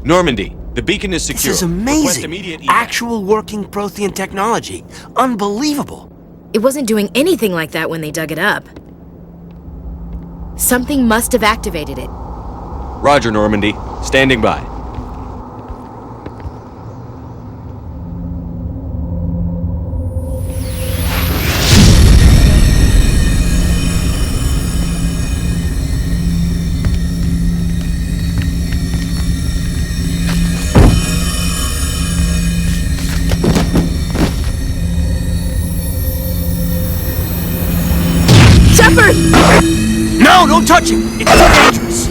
Normandy, the beacon is secure. This is amazing. Actual working Prothean technology. Unbelievable. It wasn't doing anything like that when they dug it up. Something must have activated it. Roger, Normandy. Standing by. Shepard! No, don't touch him! It's too dangerous!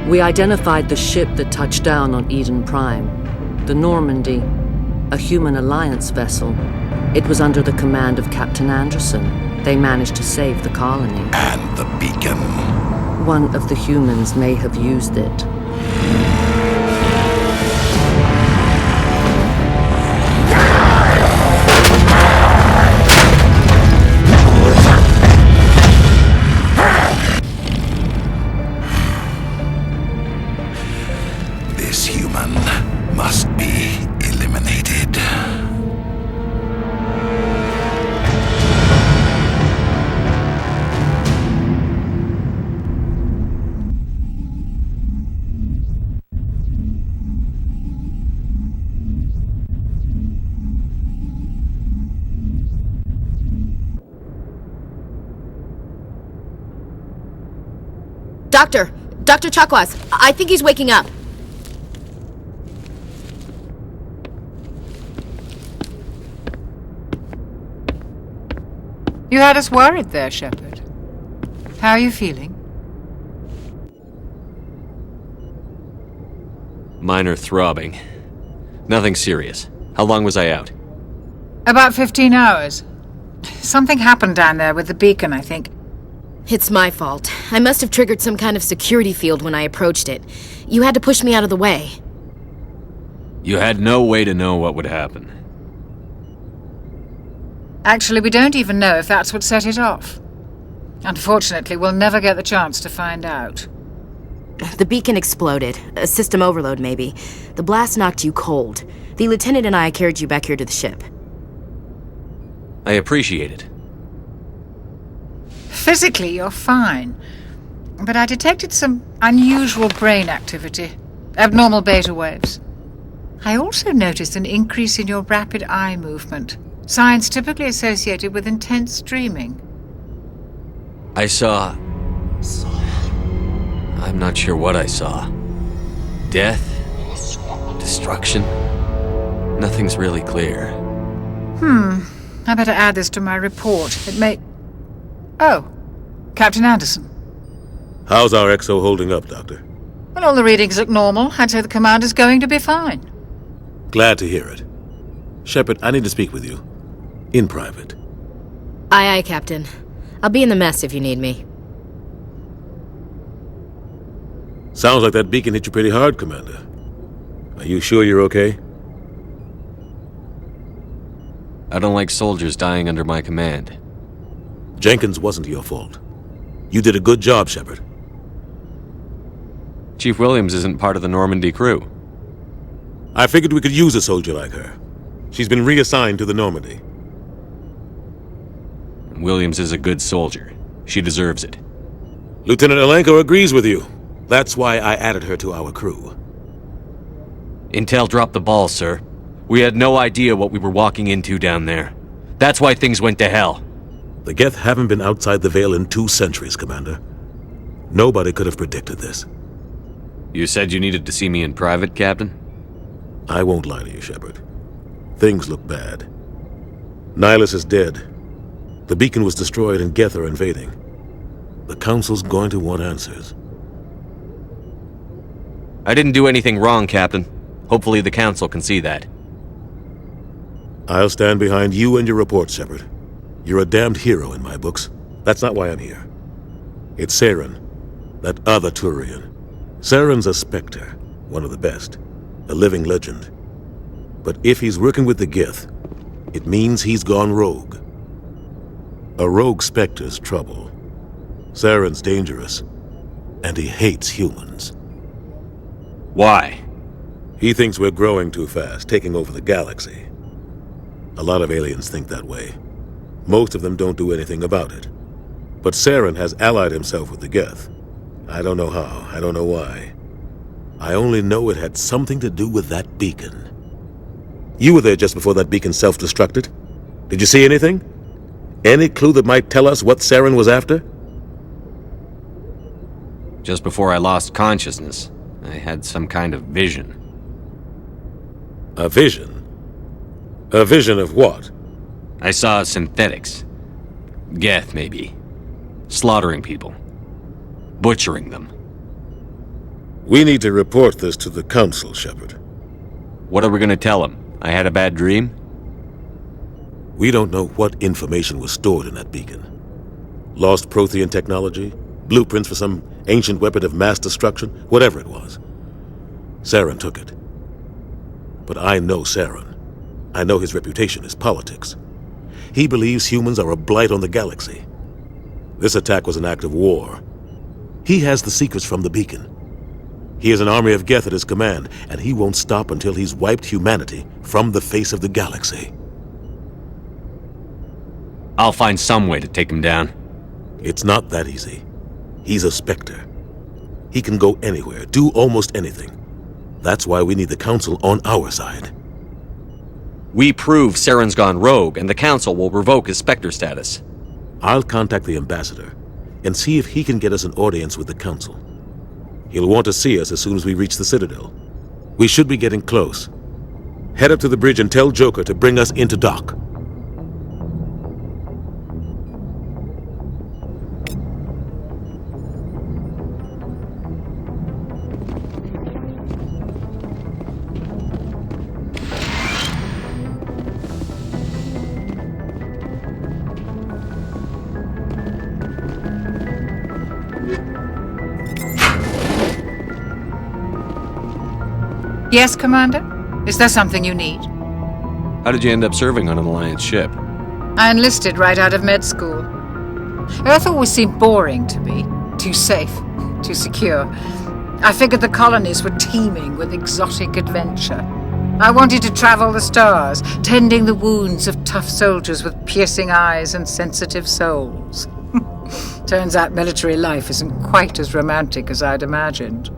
We identified the ship that touched down on Eden Prime, the Normandy, a human alliance vessel. It was under the command of Captain Anderson. They managed to save the colony. And the beacon. One of the humans may have used it. This human must be eliminated. Dr. Chakwas, I think he's waking up. You had us worried there, Shepard. How are you feeling? Minor throbbing. Nothing serious. How long was I out? About 15 hours. Something happened down there with the beacon, I think. It's my fault. I must have triggered some kind of security field when I approached it. You had to push me out of the way. You had no way to know what would happen. Actually, we don't even know if that's what set it off. Unfortunately, we'll never get the chance to find out. The beacon exploded. A system overload, maybe. The blast knocked you cold. The lieutenant and I carried you back here to the ship. I appreciate it. Physically, you're fine. But I detected some unusual brain activity. Abnormal beta waves. I also noticed an increase in your rapid eye movement. Signs typically associated with intense dreaming. I saw... I'm not sure what I saw. Death? Destruction? Nothing's really clear. I better add this to my report. It may... Oh, Captain Anderson. How's our XO holding up, Doctor? Well, all the readings look normal. I'd say the commander's going to be fine. Glad to hear it. Shepard, I need to speak with you. In private. Aye, aye, Captain. I'll be in the mess if you need me. Sounds like that beacon hit you pretty hard, Commander. Are you sure you're okay? I don't like soldiers dying under my command. Jenkins wasn't your fault. You did a good job, Shepard. Chief Williams isn't part of the Normandy crew. I figured we could use a soldier like her. She's been reassigned to the Normandy. Williams is a good soldier. She deserves it. Lieutenant Alenko agrees with you. That's why I added her to our crew. Intel dropped the ball, sir. We had no idea what we were walking into down there. That's why things went to hell. The Geth haven't been outside the Veil in 2 centuries, Commander. Nobody could have predicted this. You said you needed to see me in private, Captain? I won't lie to you, Shepard. Things look bad. Nihilus is dead. The beacon was destroyed and Geth are invading. The Council's going to want answers. I didn't do anything wrong, Captain. Hopefully the Council can see that. I'll stand behind you and your report, Shepard. You're a damned hero in my books. That's not why I'm here. It's Saren, that other Turian. Saren's a Spectre, one of the best, a living legend. But if he's working with the Gith, it means he's gone rogue. A rogue Spectre's trouble. Saren's dangerous, and he hates humans. Why? He thinks we're growing too fast, taking over the galaxy. A lot of aliens think that way. Most of them don't do anything about it. But Saren has allied himself with the Geth. I don't know how, I don't know why. I only know it had something to do with that beacon. You were there just before that beacon self-destructed. Did you see anything? Any clue that might tell us what Saren was after? Just before I lost consciousness, I had some kind of vision. A vision? A vision of what? I saw synthetics. Geth, maybe. Slaughtering people. Butchering them. We need to report this to the Council, Shepard. What are we gonna tell them? I had a bad dream? We don't know what information was stored in that beacon. Lost Prothean technology? Blueprints for some ancient weapon of mass destruction? Whatever it was. Saren took it. But I know Saren. I know his reputation is politics. He believes humans are a blight on the galaxy. This attack was an act of war. He has the secrets from the beacon. He has an army of Geth at his command, and he won't stop until he's wiped humanity from the face of the galaxy. I'll find some way to take him down. It's not that easy. He's a Spectre. He can go anywhere, do almost anything. That's why we need the Council on our side. We prove Saren's gone rogue, and the Council will revoke his Spectre status. I'll contact the Ambassador and see if he can get us an audience with the Council. He'll want to see us as soon as we reach the Citadel. We should be getting close. Head up to the bridge and tell Joker to bring us into dock. Yes, Commander? Is there something you need? How did you end up serving on an Alliance ship? I enlisted right out of med school. Earth always seemed boring to me. Too safe, too secure. I figured the colonies were teeming with exotic adventure. I wanted to travel the stars, tending the wounds of tough soldiers with piercing eyes and sensitive souls. Turns out military life isn't quite as romantic as I'd imagined.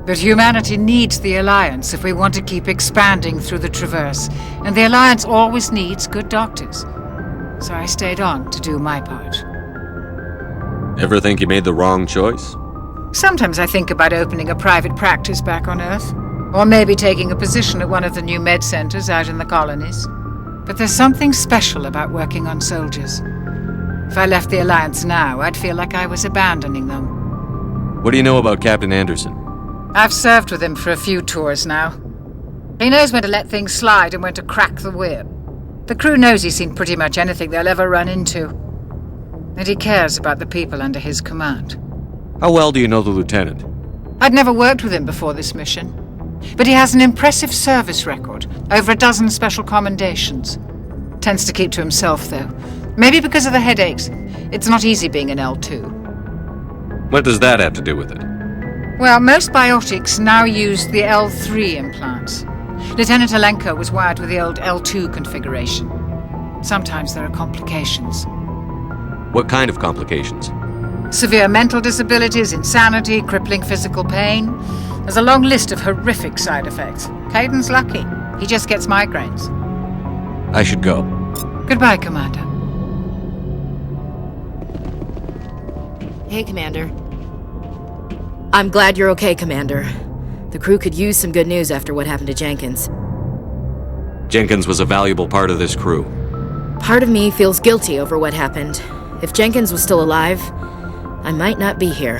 But humanity needs the Alliance if we want to keep expanding through the Traverse, and the Alliance always needs good doctors. So I stayed on to do my part. Ever think you made the wrong choice? Sometimes I think about opening a private practice back on Earth, or maybe taking a position at one of the new med centers out in the colonies. But there's something special about working on soldiers. If I left the Alliance now, I'd feel like I was abandoning them. What do you know about Captain Anderson? I've served with him for a few tours now. He knows when to let things slide and when to crack the whip. The crew knows he's seen pretty much anything they'll ever run into. And he cares about the people under his command. How well do you know the Lieutenant? I'd never worked with him before this mission. But he has an impressive service record, over a dozen special commendations. Tends to keep to himself, though. Maybe because of the headaches. It's not easy being an L2. What does that have to do with it? Well, most biotics now use the L3 implants. Lieutenant Alenko was wired with the old L2 configuration. Sometimes there are complications. What kind of complications? Severe mental disabilities, insanity, crippling physical pain. There's a long list of horrific side effects. Caden's lucky. He just gets migraines. I should go. Goodbye, Commander. Hey, Commander. I'm glad you're okay, Commander. The crew could use some good news after what happened to Jenkins. Jenkins was a valuable part of this crew. Part of me feels guilty over what happened. If Jenkins was still alive, I might not be here.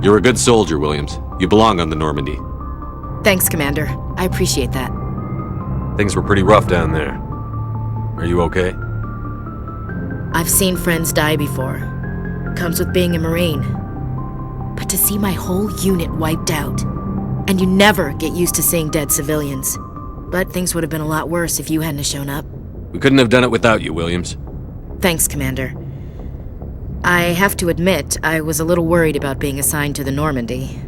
You're a good soldier, Williams. You belong on the Normandy. Thanks, Commander. I appreciate that. Things were pretty rough down there. Are you okay? I've seen friends die before. Comes with being a Marine. But to see my whole unit wiped out, and you never get used to seeing dead civilians. But things would have been a lot worse if you hadn't shown up. We couldn't have done it without you, Williams. Thanks, Commander. I have to admit, I was a little worried about being assigned to the Normandy.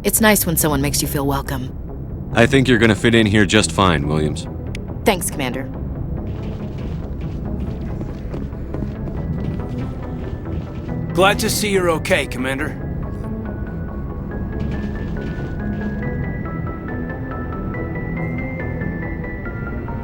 It's nice when someone makes you feel welcome. I think you're gonna fit in here just fine, Williams. Thanks, Commander. Glad to see you're okay, Commander.